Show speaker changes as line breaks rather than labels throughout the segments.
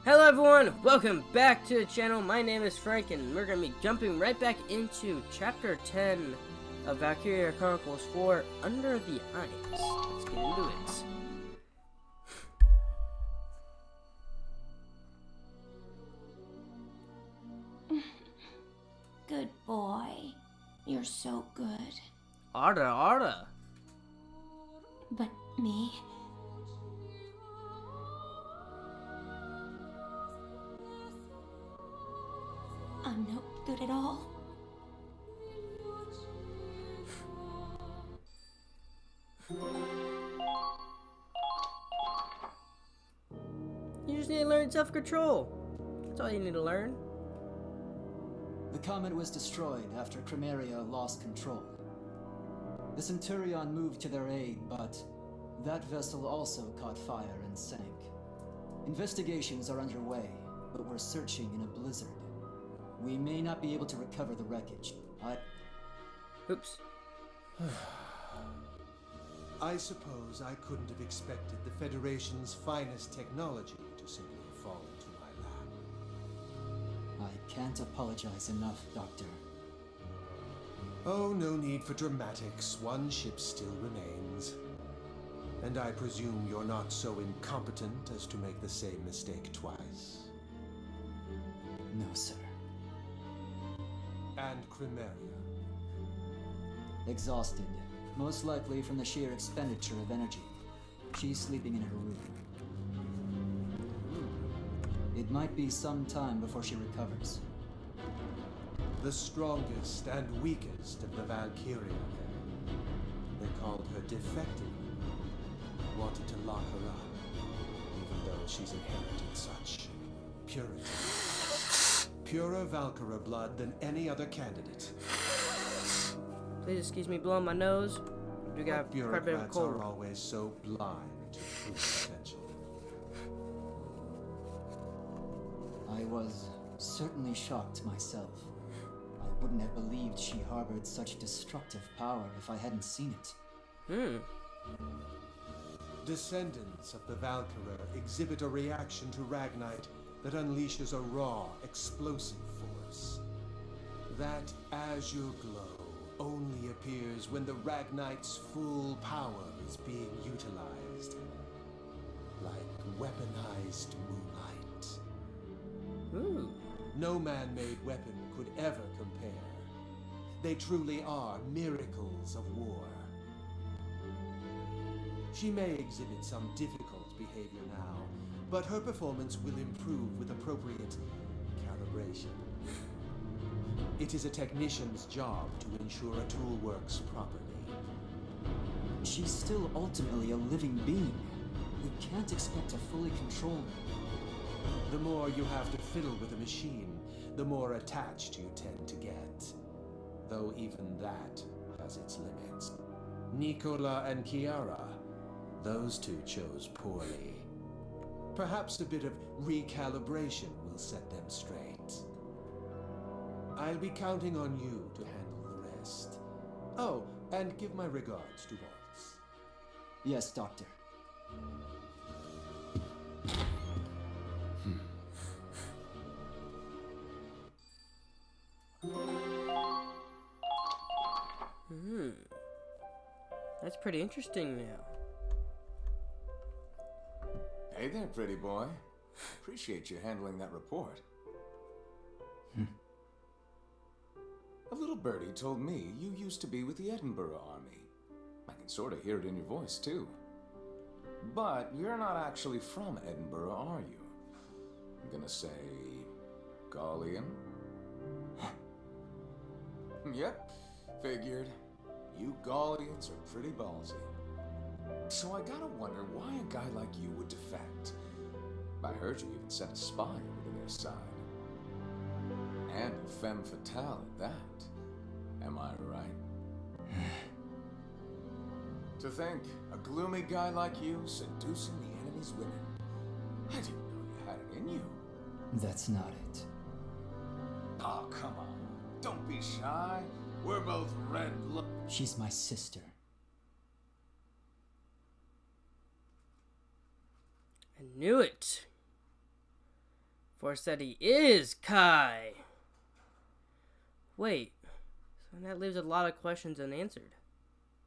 Hello everyone, welcome back to the channel. My name is Frank and we're going to be jumping right back into Chapter 10 of Valkyria Chronicles 4, Under the Ice. Let's get into it.
Good boy. You're so good.
Arda.
But me? I'm no good at all.
You just need to learn self-control. That's all you need to learn.
The comet was destroyed after Chronicals lost control. The Centurion moved to their aid, but that vessel also caught fire and sank. Investigations are underway, but we're searching in a blizzard. We may not be able to recover the wreckage.
Oops.
I suppose I couldn't have expected the Federation's finest technology to simply fall into my lap.
I can't apologize enough, Doctor.
Oh, no need for dramatics. One ship still remains. And I presume you're not so incompetent as to make the same mistake twice.
No, sir.
And Chronicals.
Exhausted, most likely from the sheer expenditure of energy. She's sleeping in her room. It might be some time before she recovers.
The strongest and weakest of the Valkyria. They called her defective. Wanted to lock her up, even though she's inherited such purity. Purer Valkyria blood than any other candidate.
Please excuse me blowing my nose. We got quite a bit of a
Bureaucrats
cold.
are always so blind to true potential.
I was certainly shocked myself. I wouldn't have believed she harbored such destructive power if I hadn't seen it.
Descendants of the Valkyria exhibit a reaction to Ragnite that unleashes a raw, explosive force. That azure glow only appears when the Ragnite's full power is being utilized. Like weaponized moonlight.
Ooh.
No man-made weapon could ever compare. They truly are miracles of war. She may exhibit some difficult behavior now, but her performance will improve with appropriate calibration. It is a technician's job to ensure a tool works properly.
She's still ultimately a living being. We can't expect to fully control her.
The more you have to fiddle with a machine, the more attached you tend to get. Though even that has its limits. Nicola and Chiara, those two chose poorly. Perhaps a bit of recalibration will set them straight. I'll be counting on you to handle the rest. Oh, and give my regards to Waltz.
Yes, Doctor.
That's pretty interesting now.
Hey there, pretty boy. Appreciate you handling that report. A little birdie told me you used to be with the Edinburgh Army. I can sort of hear it in your voice, too. But you're not actually from Edinburgh, are you? I'm gonna say... Gallian? Yep, figured. You Gallians are pretty ballsy. So I gotta wonder why a guy like you would defect. I heard you even sent a spy over to their side. And a femme fatale at that. Am I right? To think, a gloomy guy like you seducing the enemy's women. I didn't know you had it in you.
That's not it.
Oh, come on. Don't be shy. We're both red-blooded.
She's my sister.
I knew it. Forseti is Kai. Wait, so that leaves a lot of questions unanswered.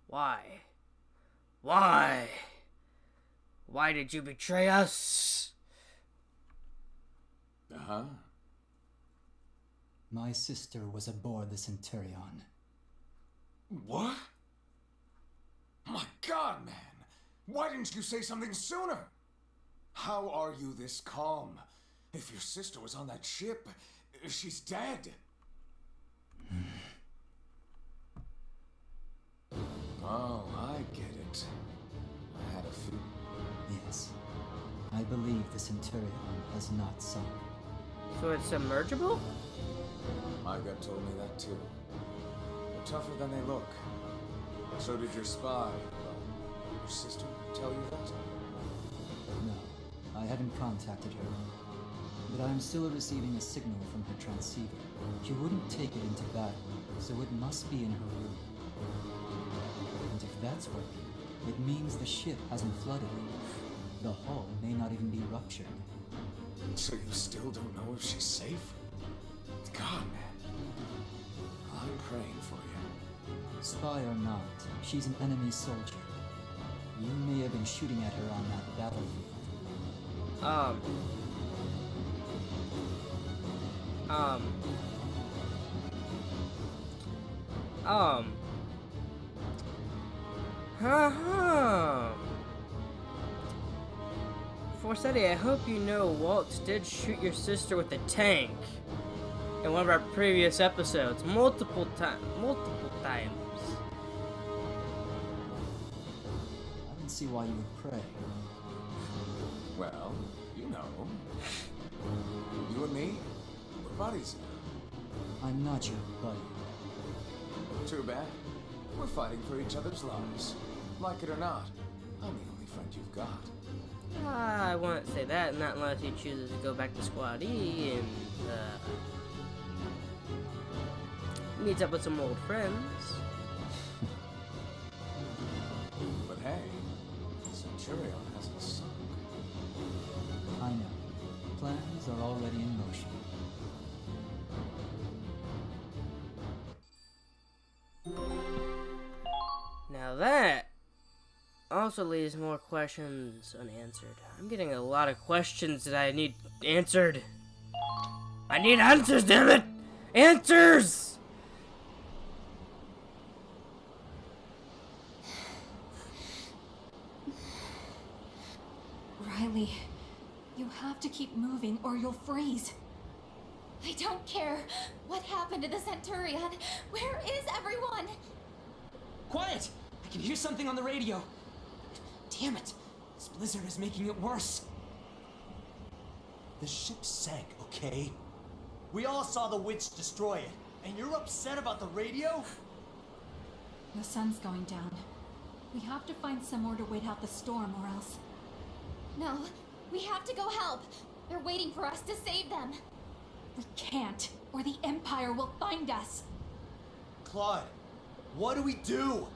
Why? Why? Why did you betray us?
Uh-huh.
My sister was aboard the Centurion.
What? My God, man! Why didn't you say something sooner? How are you this calm? If your sister was on that ship, she's dead. Oh, I get it. I had a feeling.
Yes. I believe the Centurion has not sunk.
So it's submergible?
My gut told me that too. They're tougher than they look. So did your spy. Your sister tell you that?
No, I haven't contacted her. But I'm still receiving a signal from her transceiver. She wouldn't take it into battle, so it must be in her room. And if that's working, it means the ship hasn't flooded. The hull may not even be ruptured.
So you still don't know if she's safe? God, man. I'm praying for you.
Spy or not, she's an enemy soldier. You may have been shooting at her on that battlefield.
Forseti, I hope you know Waltz did shoot your sister with a tank in one of our previous episodes. Multiple times.
I don't see why you would pray.
Well, you know. You and me, we're buddies now.
I'm not your buddy.
Too bad. We're fighting for each other's lives. Like it or not, I'm the only friend you've got.
I won't say that, not unless he chooses to go back to Squad E and meets up with some old friends.
But hey, the Centurion hasn't sunk.
I know. Plans are already in motion.
Now that also leaves more questions unanswered. I'm getting a lot of questions that I need answered. I need answers, damn it! Answers!
Riley, you have to keep moving or you'll freeze. I don't care. What happened to the Centurion? Where is everyone?
Quiet! I can hear something on the radio. Damn it! This blizzard is making it worse.
The ship sank, okay? We all saw the witch destroy it, and you're upset about the radio?
The sun's going down. We have to find somewhere to wait out the storm or else. No, we have to go help. They're waiting for us to save them. We can't, or the Empire will find us.
Claude, what do we do?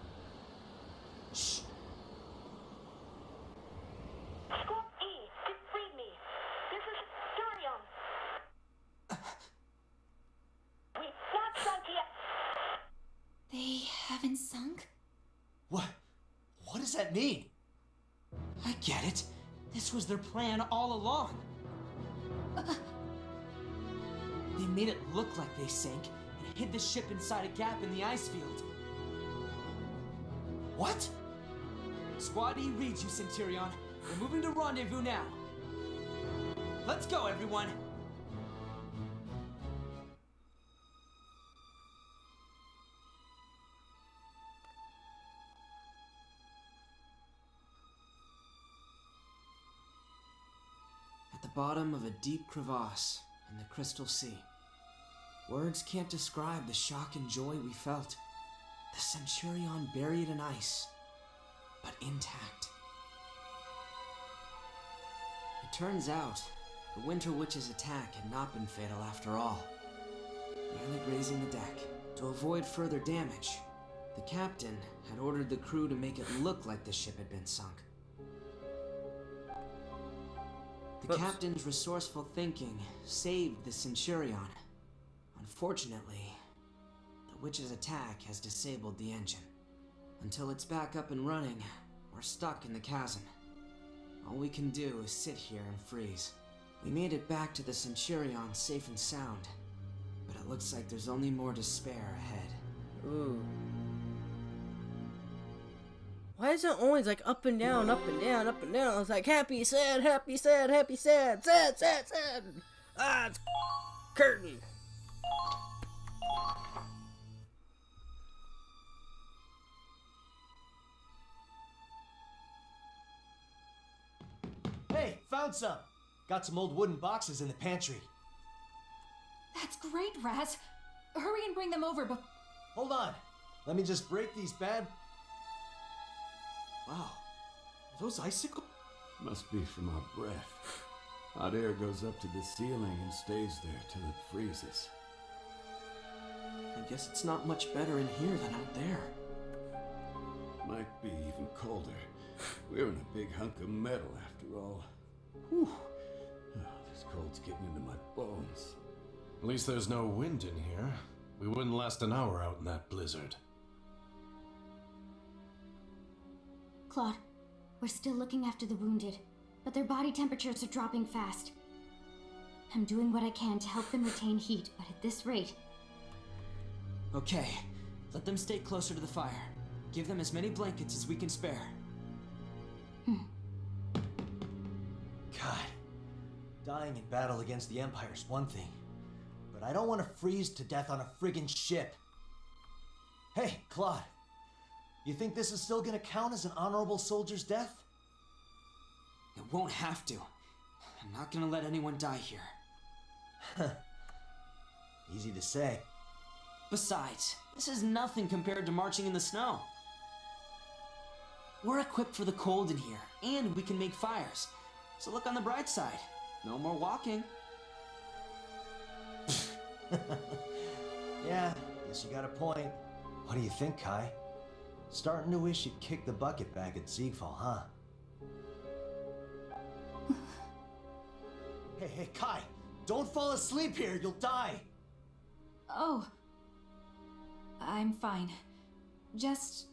Shh.
Squad E, it freed me. This is Durion. We not sunk yet.
They haven't sunk?
What does that mean?
I get it. This was their plan all along. They made it look like they sank and hid the ship inside a gap in the ice field.
What?
Squad E reads you, Centurion. We're moving to rendezvous now. Let's go, everyone. At the bottom of a deep crevasse in the Crystal Sea. Words can't describe the shock and joy we felt. The Centurion buried in ice, but intact. It turns out, the Winter Witch's attack had not been fatal after all. Merely grazing the deck. To avoid further damage, the captain had ordered the crew to make it look like the ship had been sunk. The captain's resourceful thinking saved the Centurion. Unfortunately, the witch's attack has disabled the engine. Until it's back up and running, we're stuck in the chasm. All we can do is sit here and freeze. We made it back to the Centurion safe and sound, but it looks like there's only more despair ahead.
Ooh. Why is it always like up and down, up and down, up and down? It's like happy, sad, happy, sad, happy, sad, sad, sad, sad. Ah, it's curtain.
Hey, found some. Got some old wooden boxes in the pantry.
That's great, Raz. Hurry and bring them over, but
Hold on. Let me just break these bad...
Wow. Are those icicles?
Must be from our breath. Hot air goes up to the ceiling and stays there till it freezes.
I guess it's not much better in here than out there.
Might be even colder. We're in a big hunk of metal after all. Whew. Oh, this cold's getting into my bones.
At least there's no wind in here. We wouldn't last an hour out in that blizzard.
Claude, we're still looking after the wounded, but their body temperatures are dropping fast. I'm doing what I can to help them retain heat, but at this rate...
Okay, let them stay closer to the fire. Give them as many blankets as we can spare.
God, dying in battle against the Empire's one thing, but I don't want to freeze to death on a friggin' ship. Hey, Claude, you think this is still gonna count as an honorable soldier's death?
It won't have to. I'm not gonna let anyone die here.
Easy to say.
Besides, this is nothing compared to marching in the snow. We're equipped for the cold in here, and we can make fires. So look on the bright side. No more walking.
Yeah, guess you got a point. What do you think, Kai? Starting to wish you'd kick the bucket back at Ziegfall, huh? Hey, Kai! Don't fall asleep here, you'll die!
oh. I'm fine. Just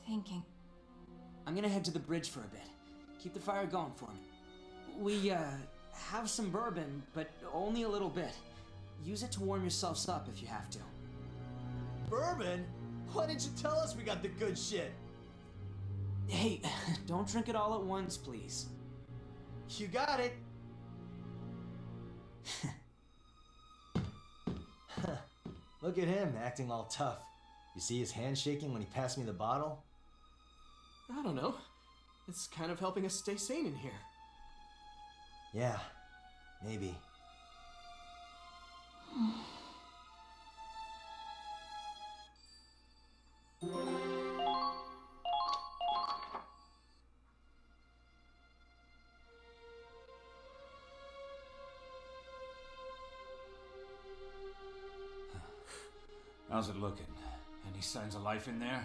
thinking.
I'm gonna head to the bridge for a bit. Keep the fire going for me. We, have some bourbon, but only a little bit. Use it to warm yourselves up if you have to.
Bourbon? Why didn't you tell us we got the good shit?
Hey, don't drink it all at once, please.
You got it! Look at him, acting all tough. You see his hand shaking when he passed me the bottle?
I don't know. It's kind of helping us stay sane in here.
Yeah, maybe.
How's it looking? Any signs of life in there?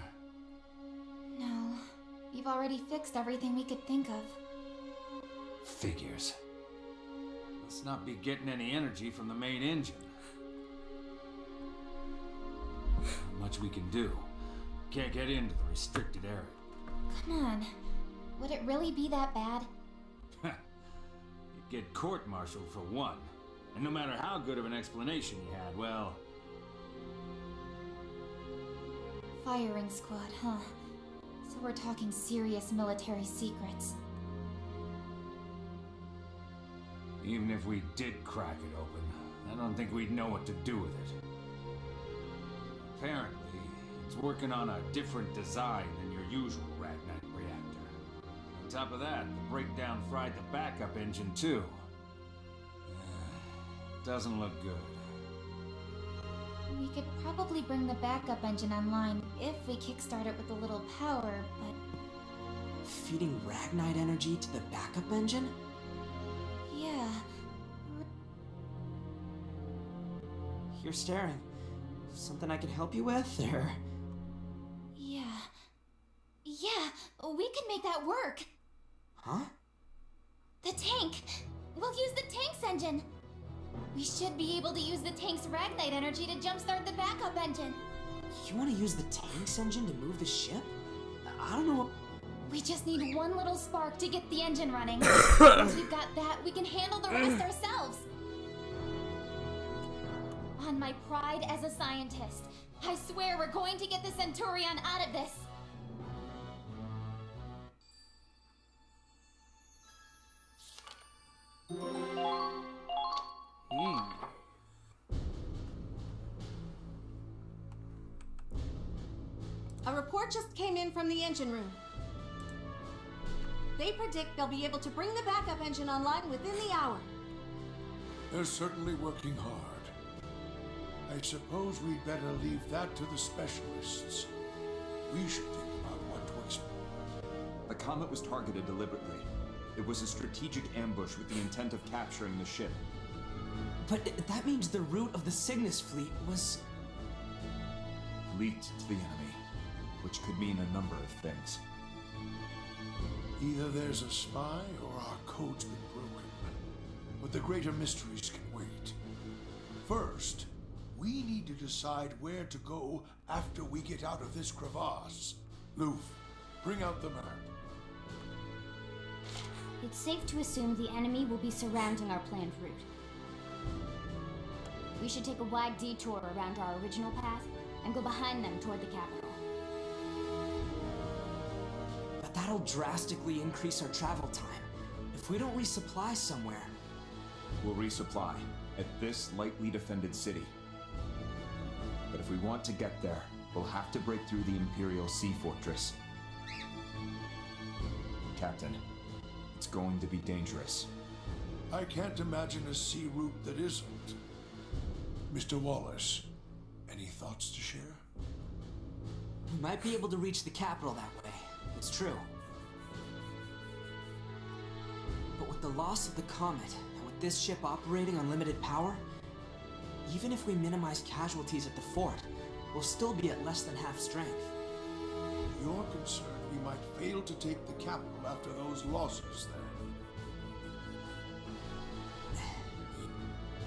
No. We've already fixed everything we could think of.
Figures. Must not be getting any energy from the main engine. Not much we can do. Can't get into the restricted area.
Come on. Would it really be that bad?
You'd get court-martialed for one. And no matter how good of an explanation you had, well...
Firing squad, huh? So we're talking serious military secrets.
Even if we did crack it open, I don't think we'd know what to do with it. Apparently, it's working on a different design than your usual Ragnite reactor. On top of that, the breakdown fried the backup engine too. Doesn't look good.
We could probably bring the backup engine online if we kickstart it with a little power, but...
Feeding Ragnite energy to the backup engine?
Yeah...
You're staring. Something I can help you with, or...?
Yeah... Yeah, we can make that work!
Huh?
The tank!
We'll use the tank's engine. We should be able to use the tank's Ragnite energy to jumpstart the backup engine.
You want to use the tank's engine to move the ship? I don't know.
We just need one little spark to get the engine running. Once we've got that, we can handle the rest ourselves. On my pride as a scientist, I swear we're going to get the Centurion out of this.
A report just came in from the engine room. They predict they'll be able to bring the backup engine online within the hour.
They're certainly working hard. I suppose we'd better leave that to the specialists. We should think about what to expect.
The comet was targeted deliberately. It was a strategic ambush with the intent of capturing the ship.
But that means the route of the Cygnus fleet was...
leaked to the enemy, which could mean a number of things.
Either there's a spy or our code's been broken. But the greater mysteries can wait. First, we need to decide where to go after we get out of this crevasse. Loof, bring out the map.
It's safe to assume the enemy will be surrounding our planned route. We should take a wide detour around our original path and go behind them toward the capital.
But that'll drastically increase our travel time. If we don't resupply somewhere...
We'll resupply at this lightly defended city. But if we want to get there, we'll have to break through the Imperial Sea Fortress. Captain, it's going to be dangerous.
I can't imagine a sea route that isn't. Mr. Wallace, any thoughts to share?
We might be able to reach the capital that way. It's true. But with the loss of the comet, and with this ship operating on limited power, even if we minimize casualties at the fort, we'll still be at less than half strength.
You're concerned we might fail to take the capital after those losses, then?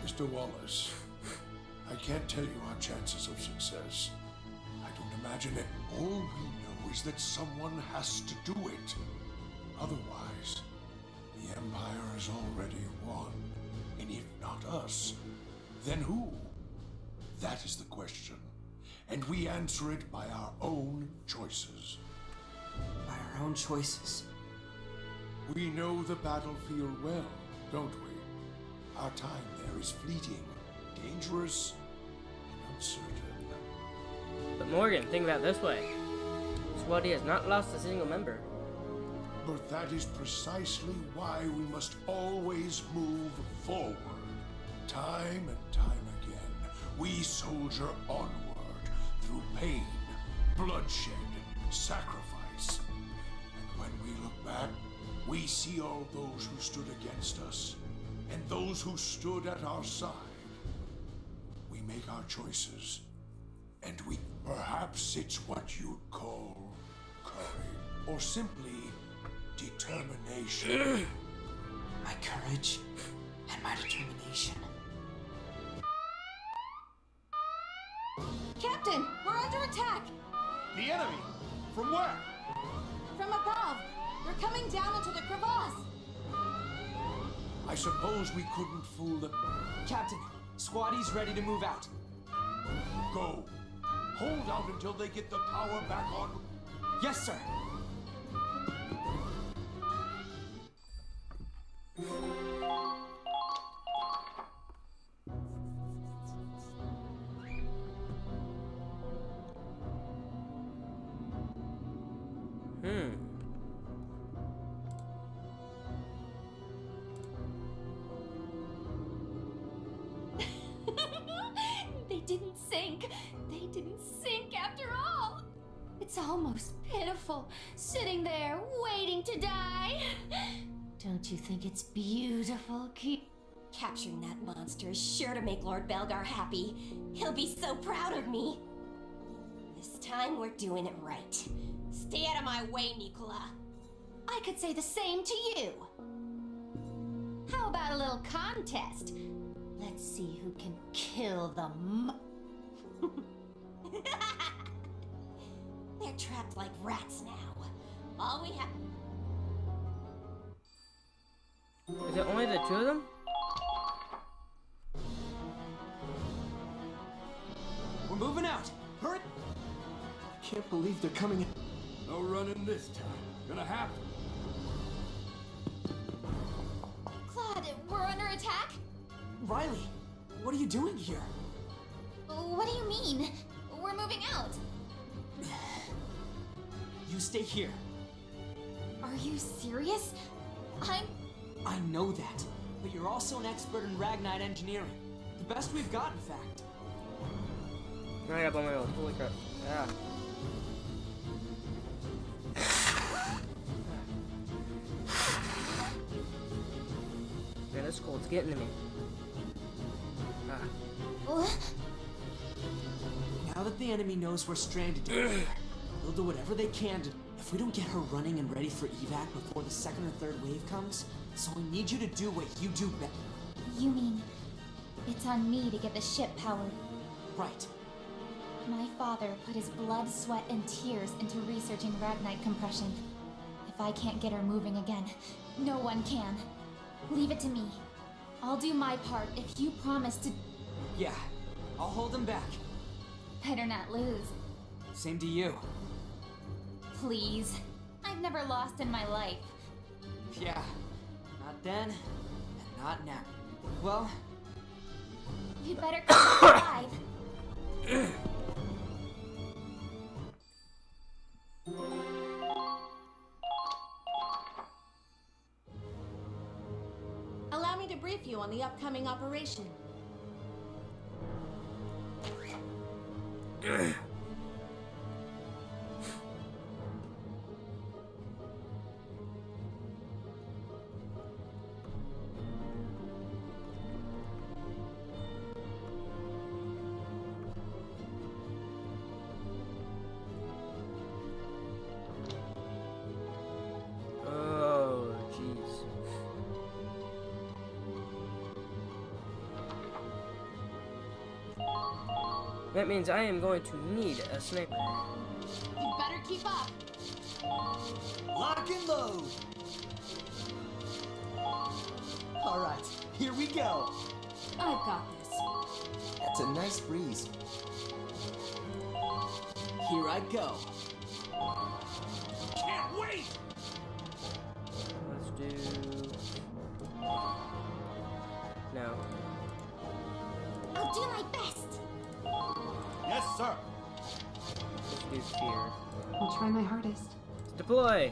Mr. Wallace, I can't tell you our chances of success. I don't imagine it. All we know is that someone has to do it. Otherwise, the Empire has already won. And if not us, then who? That is the question. And we answer it by our own choices.
By our own choices?
We know the battlefield well, don't we? Our time there is fleeting, dangerous, and uncertain.
But Morgan, think about it this way. Squaddy has not lost a single member.
But that is precisely why we must always move forward. Time and time again, we soldier onward through pain, bloodshed, sacrifice. And when we look back, we see all those who stood against us and those who stood at our side. We make our choices, and we... Perhaps it's what you'd call courage, or simply determination.
My courage and my determination.
Captain, we're under attack!
The enemy? From where?
From above! They're coming down into the crevasse!
I suppose we couldn't fool them.
Captain, Squaddy's ready to move out.
Go. Hold out until they get the power back on.
Yes, sir.
They didn't sink. They didn't sink after all. It's almost pitiful, sitting there waiting to die. Don't you think it's beautiful,
Capturing that monster is sure to make Lord Belgar happy. He'll be so proud of me. This time we're doing it right. Stay out of my way, Nicola.
I could say the same to you. How about a little contest? Let's see who can kill the
They're trapped like rats now. All we have...
Is it only the two of them?
We're moving out. Hurry! I can't believe they're coming in.
No running this time. Gonna happen.
Claude, we're under attack?
Riley, what are you doing here?
What do you mean? We're moving out.
You stay here.
Are you serious?
I know that, but you're also an expert in Ragnite engineering. The best we've got, in fact.
I got my own. Holy crap. Yeah. Man, this cold's getting to me.
What?
Now that the enemy knows we're stranded here, they'll do whatever they can to... If we don't get her running and ready for evac before the second or third wave comes, so I need you to do what you do best.
You mean it's on me to get the ship powered?
Right.
My father put his blood, sweat, and tears into researching Ragnite compression. If I can't get her moving again, no one can. Leave it to me. I'll do my part if you promise to...
Yeah, I'll hold them back.
Better not lose.
Same to you.
Please. I've never lost in my life.
Yeah, not then, and not now. Well...
You better come alive.
Allow me to brief you on the upcoming operation.
Oh, jeez. That means I am going to need a sniper.
You better keep up.
Lock and load. All right, here we go.
I've got this.
That's a nice breeze. Here I go.
Can't wait!
Let's do... No.
I'll do my best.
Yes, sir.
Let's do fear.
I'll try my hardest.
Deploy!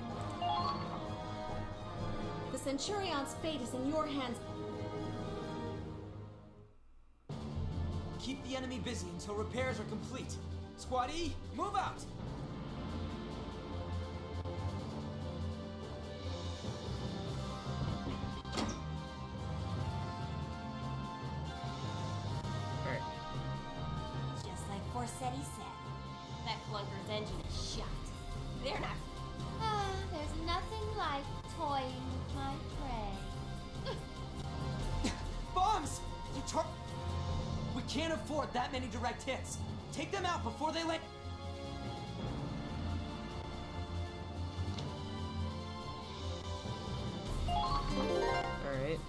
The Centurion's fate is in your hands.
Keep the enemy busy until repairs are complete. Squad E, move out!
Alright.
Just like Forsetti said, that clunker's engine is shot. They're not...
There's nothing like toying with my prey.
Bombs! We can't afford that many direct hits. Take them out before they land.
Alright.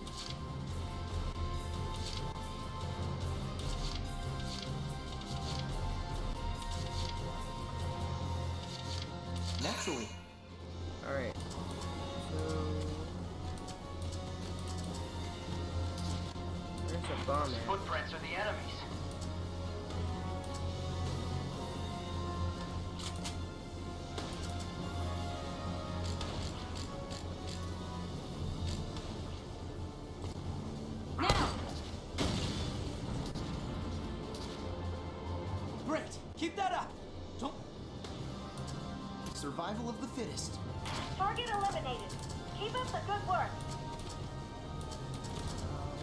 Naturally.
Alright. So... There's a bomb there.
Footprints are the enemies.
Now!
Great! Keep that up! Don't... Survival of the fittest.
Target eliminated. Keep up the good work.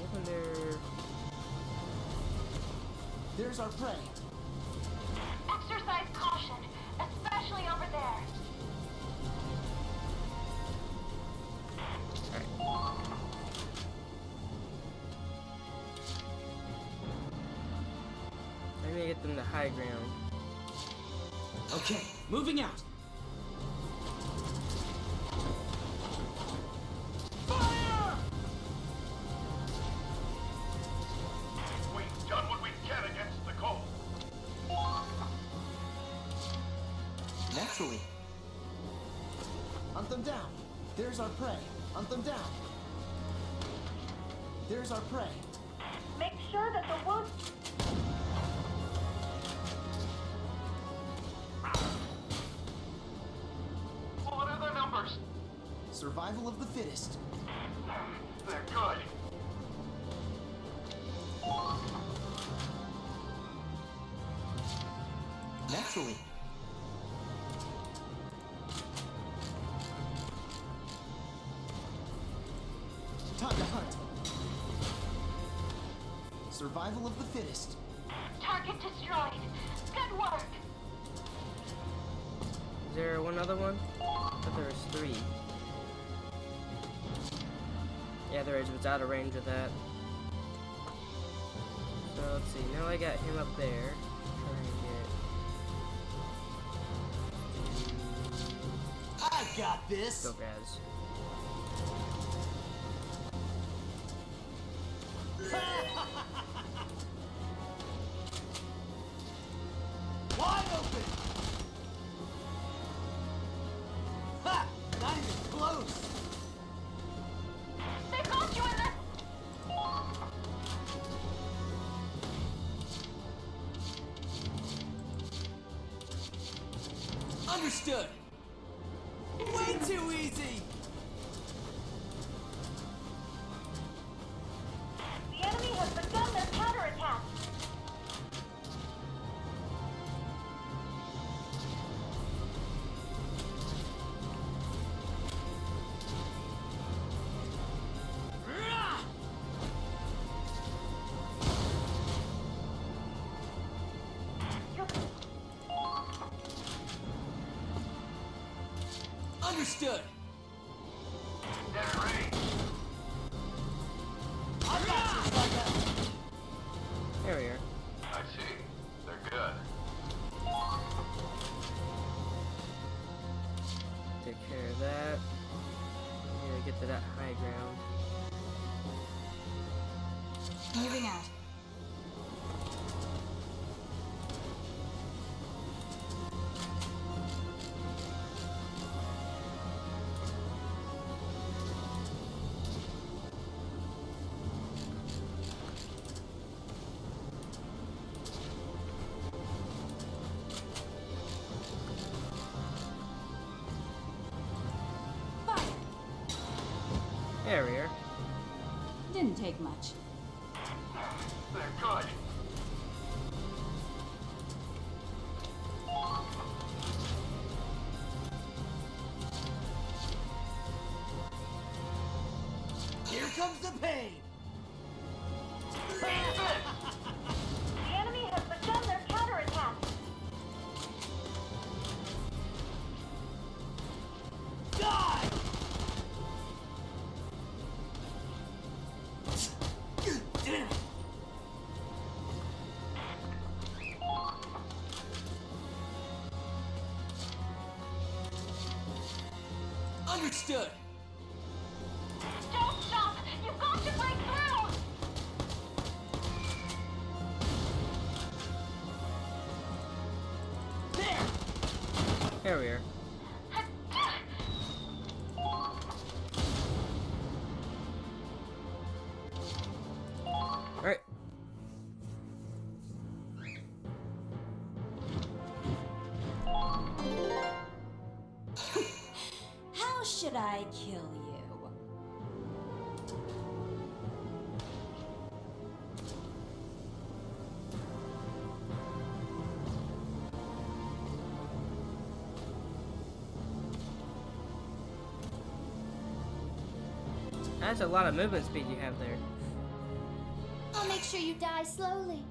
Wasn't there...
There's our prey.
Exercise caution, especially over there.
need to get them to high ground.
Okay, moving out.
We've done what we can against the cold.
Naturally. Hunt them down. There's our prey. Hunt them down. There's our prey.
Make sure that the wound...
What are the numbers?
Survival of the fittest.
They're good.
Naturally. Time to hunt. Survival of the fittest.
Target destroyed. Good work.
Is there one other one? I thought there was 3. Yeah, there is, but it's out of range of that. So let's see, now I got him up there. Try and
I got this.
get... Go, guys.
Wide open. Ha! Not even close.
They got you in the...
Understood. Way too easy.
The enemy has begun their counterattack.
Understood.
They're ready.
I got you, Slugger.
There we are.
I see. They're good.
Take care of that. Need to get to that high ground.
Moving out.
There we are.
Didn't take much.
They're good.
Here comes the pain.
The enemy has begun their counterattack.
Die!
Understood.
Don't stop. You've got to break through.
There we are. Alright.
How should I kill you?
That's a lot of movement speed you have there.
I'll make sure you die slowly.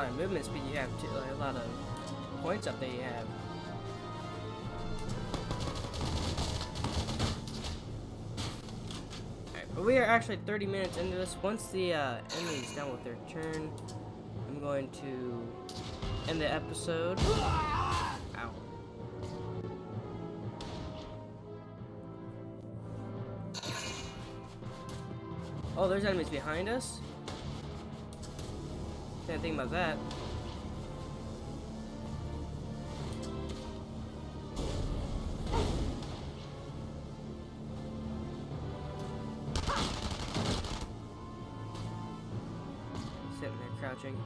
lot of movement speed you have too, like a lot of points up that you have. Alright, but we are actually 30 minutes into this. Once the enemy is done with their turn, I'm going to end the episode. Ow. Oh, there's enemies behind us? Didn't think about that. Sitting there crouching.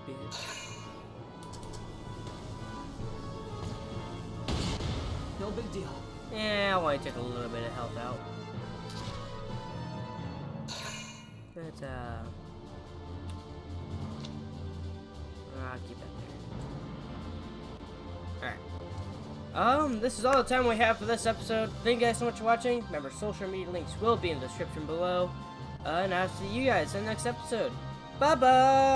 Bitch.
No big deal.
Yeah, I want to take a little bit of health out. But, I'll keep that there. Alright. This is all the time we have for this episode. Thank you guys so much for watching. Remember, social media links will be in the description below. And I'll see you guys in the next episode. Bye-bye!